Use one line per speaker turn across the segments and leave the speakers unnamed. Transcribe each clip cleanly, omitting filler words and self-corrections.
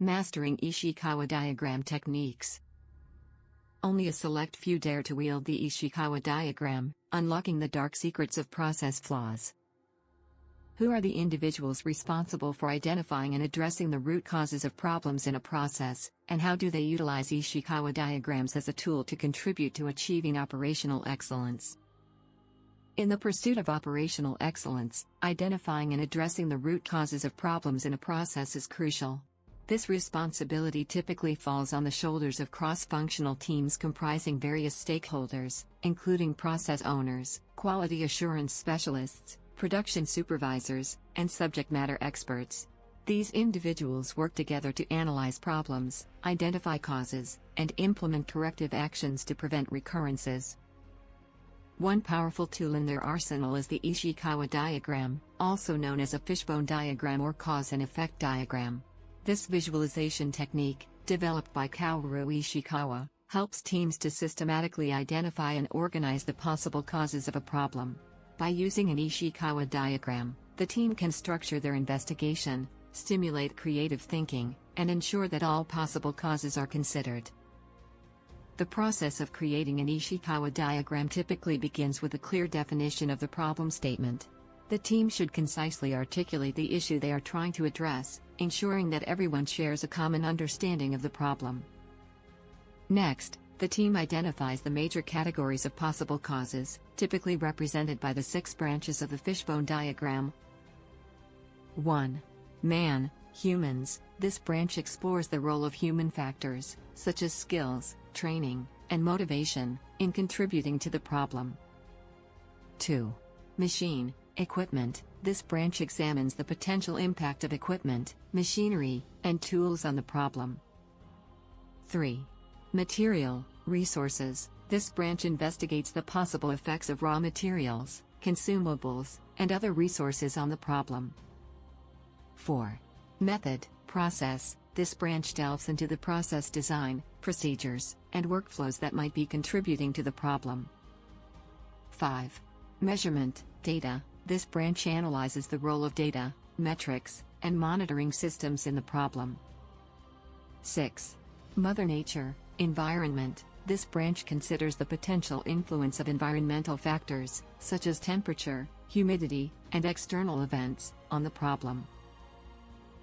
Mastering Ishikawa diagram techniques. Only a select few dare to wield the Ishikawa diagram, unlocking the dark secrets of process flaws. Who are the individuals responsible for identifying and addressing the root causes of problems in a process, and how do they utilize Ishikawa diagrams as a tool to contribute to achieving operational excellence? In the pursuit of operational excellence, identifying and addressing the root causes of problems in a process is crucial. This responsibility typically falls on the shoulders of cross-functional teams comprising various stakeholders, including process owners, quality assurance specialists, production supervisors, and subject matter experts. These individuals work together to analyze problems, identify causes, and implement corrective actions to prevent recurrences. One powerful tool in their arsenal is the Ishikawa diagram, also known as a fishbone diagram or cause and effect diagram. This visualization technique, developed by Kaoru Ishikawa, helps teams to systematically identify and organize the possible causes of a problem. By using an Ishikawa diagram, the team can structure their investigation, stimulate creative thinking, and ensure that all possible causes are considered. The process of creating an Ishikawa diagram typically begins with a clear definition of the problem statement. The team should concisely articulate the issue they are trying to address, ensuring that everyone shares a common understanding of the problem. Next, the team identifies the major categories of possible causes, typically represented by the 6 branches of the fishbone diagram. 1. Man, humans. This branch explores the role of human factors, such as skills, training, and motivation, in contributing to the problem. 2. Machine, equipment. This branch examines the potential impact of equipment, machinery, and tools on the problem. 3. Material, resources. This branch investigates the possible effects of raw materials, consumables, and other resources on the problem. 4. Method, process. This branch delves into the process design, procedures, and workflows that might be contributing to the problem. 5. Measurement, data. This branch analyzes the role of data, metrics, and monitoring systems in the problem. 6. Mother Nature, environment. This branch considers the potential influence of environmental factors, such as temperature, humidity, and external events, on the problem.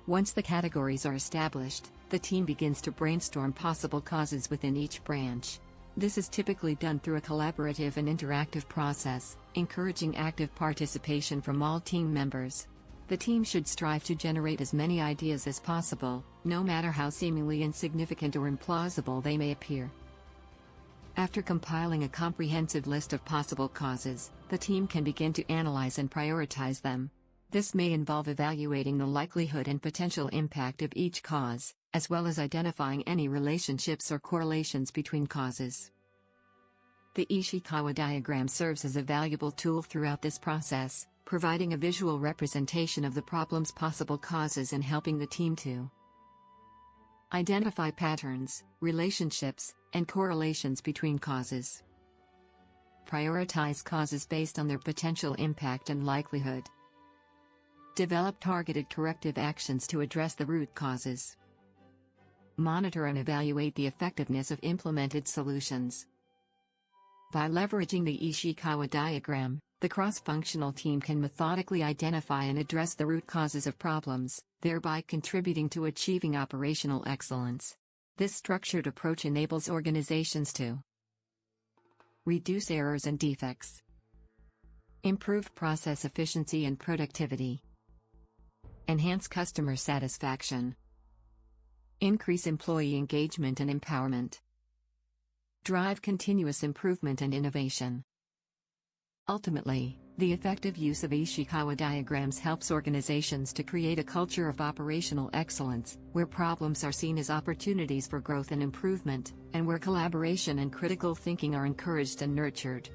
Once the categories are established, the team begins to brainstorm possible causes within each branch. This is typically done through a collaborative and interactive process, encouraging active participation from all team members. The team should strive to generate as many ideas as possible, no matter how seemingly insignificant or implausible they may appear. After compiling a comprehensive list of possible causes, the team can begin to analyze and prioritize them. This may involve evaluating the likelihood and potential impact of each cause, as well as identifying any relationships or correlations between causes. The Ishikawa diagram serves as a valuable tool throughout this process, providing a visual representation of the problem's possible causes and helping the team to identify patterns, relationships, and correlations between causes. Prioritize causes based on their potential impact and likelihood. Develop targeted corrective actions to address the root causes. Monitor and evaluate the effectiveness of implemented solutions. By leveraging the Ishikawa diagram, the cross-functional team can methodically identify and address the root causes of problems, thereby contributing to achieving operational excellence. This structured approach enables organizations to reduce errors and defects, improve process efficiency and productivity, enhance customer satisfaction, increase employee engagement and empowerment, drive continuous improvement and innovation. Ultimately, the effective use of Ishikawa diagrams helps organizations to create a culture of operational excellence, where problems are seen as opportunities for growth and improvement, and where collaboration and critical thinking are encouraged and nurtured.